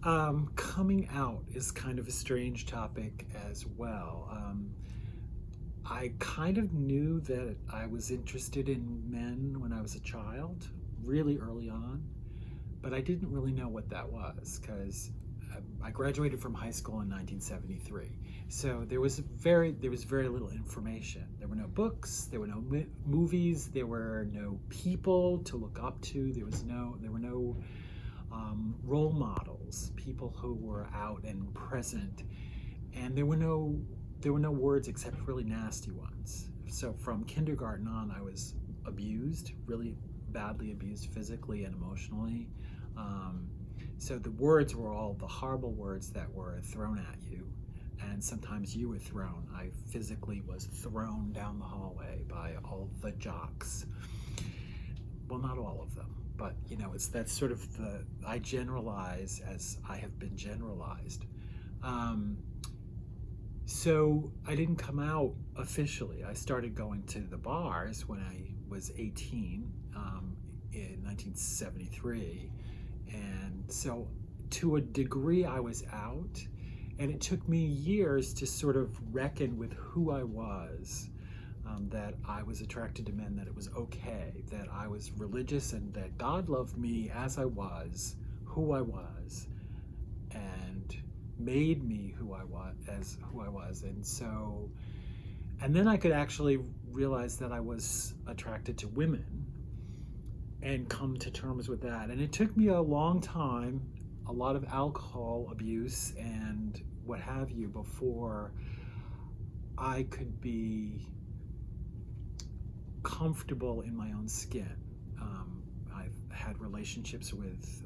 Coming out is kind of a strange topic as well. I kind of knew that I was interested in men when I was a child, really early on, but I didn't really know what that was because I graduated from high school in 1973. So there was very little information. There were no books, there were no movies, there were no people to look up to. There were no role models, people who were out and present, and there were no words except really nasty ones. So from kindergarten on, I was abused, really badly abused physically and emotionally. Um, so the words were all the horrible words that were thrown at you, and sometimes you were thrown. I physically was thrown down the hallway by all the jocks. Well, not all of them, but it's that's sort of the I generalize as I have been generalized. Um, so I didn't come out officially. I started going to the bars when I was 18 in 1973, and so to a degree I was out, and it took me years to sort of reckon with who I was, that I was attracted to men, that it was okay, that I was religious, and that God loved me as I was, who I was, and made me who I was. And then I could actually realize that I was attracted to women and come to terms with that. And it took me a long time, a lot of alcohol abuse and what have you, before I could be comfortable in my own skin. I've had relationships with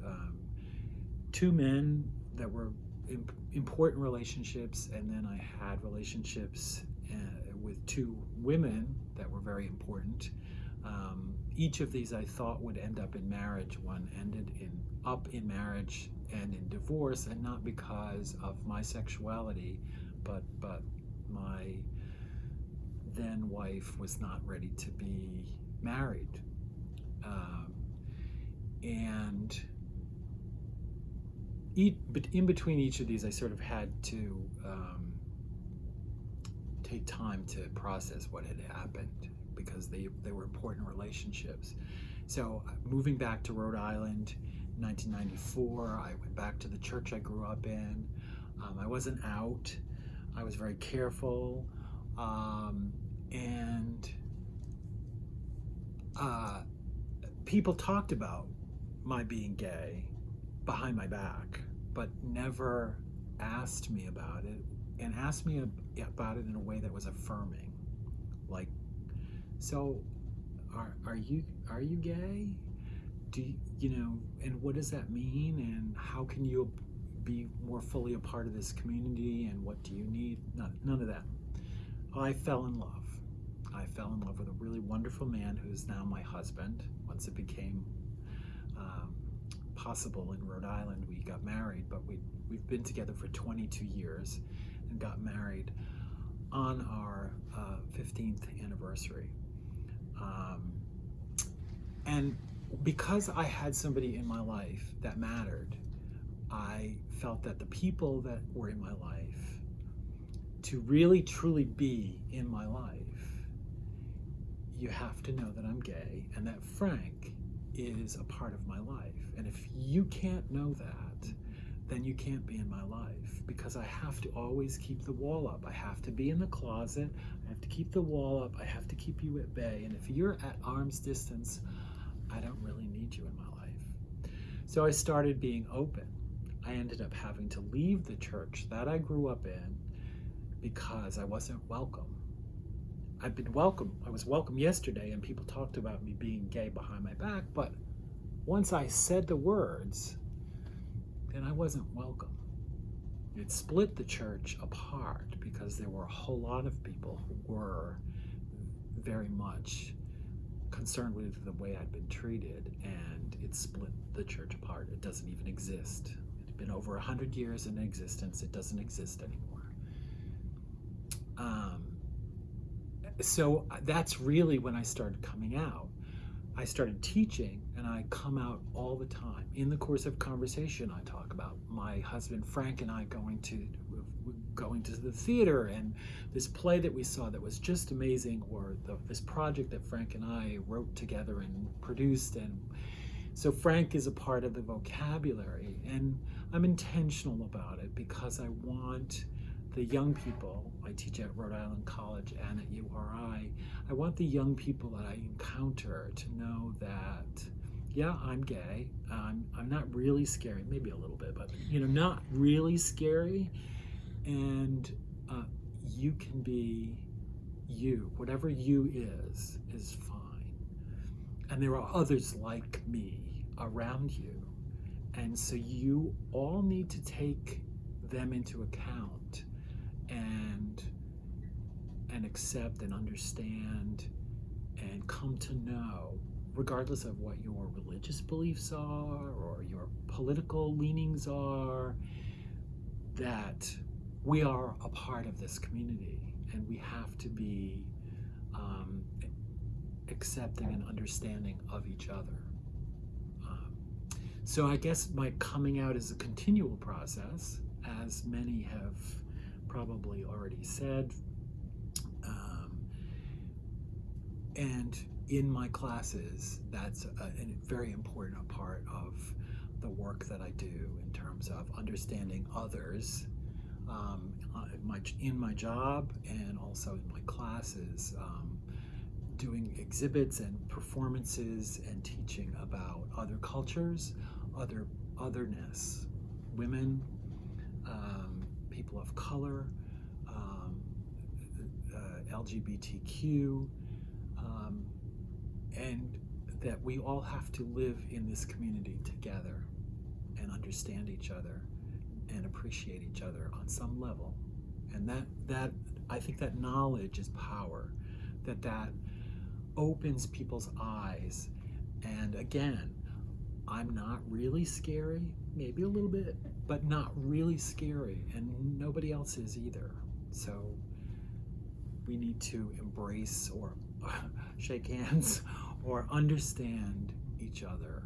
two men that were important relationships, and then I had relationships with two women that were very important. Each of these I thought would end up in marriage. One ended up in marriage and in divorce, and not because of my sexuality, but my then wife was not ready to be married. Um, and but in between each of these, I sort of had to take time to process what had happened, because they were important relationships. So moving back to Rhode Island in 1994, I went back to the church I grew up in. I wasn't out. I was very careful. And people talked about my being gay behind my back, but never asked me about it, and asked me about it in a way that was affirming. Like, so are you gay? Do and what does that mean? And how can you be more fully a part of this community? And what do you need? None of that. I fell in love. I fell in love with a really wonderful man who's now my husband. Once it became possible in Rhode Island, we got married, but we've been together for 22 years and got married on our 15th anniversary. And because I had somebody in my life that mattered, I felt that the people that were in my life, to really truly be in my life, you have to know that I'm gay and that Frank is a part of my life. And if you can't know that, then you can't be in my life, because I have to always keep the wall up. I have to be in the closet. I have to keep the wall up. I have to keep you at bay. And if you're at arm's distance, I don't really need you in my life. So I started being open. I ended up having to leave the church that I grew up in because I wasn't welcome. I've been welcome. I was welcome yesterday, and people talked about me being gay behind my back, but once I said the words, then I wasn't welcome. It split the church apart because there were a whole lot of people who were very much concerned with the way I'd been treated, and it split the church apart. It doesn't even exist. It had been over 100 years in existence. It doesn't exist anymore. So that's really when I started coming out. I started teaching and I come out all the time. In the course of conversation, I talk about my husband Frank and I going to the theater and this play that we saw that was just amazing, or this project that Frank and I wrote together and produced. And so Frank is a part of the vocabulary, and I'm intentional about it because I want the young people, I teach at Rhode Island College and at URI, I want the young people that I encounter to know that, yeah, I'm gay. I'm not really scary, maybe a little bit, but not really scary. And you can be you. Whatever you is fine. And there are others like me around you. And so you all need to take them into account and accept and understand and come to know, regardless of what your religious beliefs are or your political leanings are, that we are a part of this community, and we have to be accepting and understanding of each other. So I guess my coming out is a continual process, as many have probably already said. And in my classes, that's a very important part of the work that I do in terms of understanding others in my job and also in my classes, doing exhibits and performances and teaching about other cultures, otherness, women, people of color, LGBTQ, and that we all have to live in this community together and understand each other and appreciate each other on some level. And that I think that knowledge is power, that opens people's eyes. And again, I'm not really scary, maybe a little bit, but not really scary, and nobody else is either. So we need to embrace or shake hands or understand each other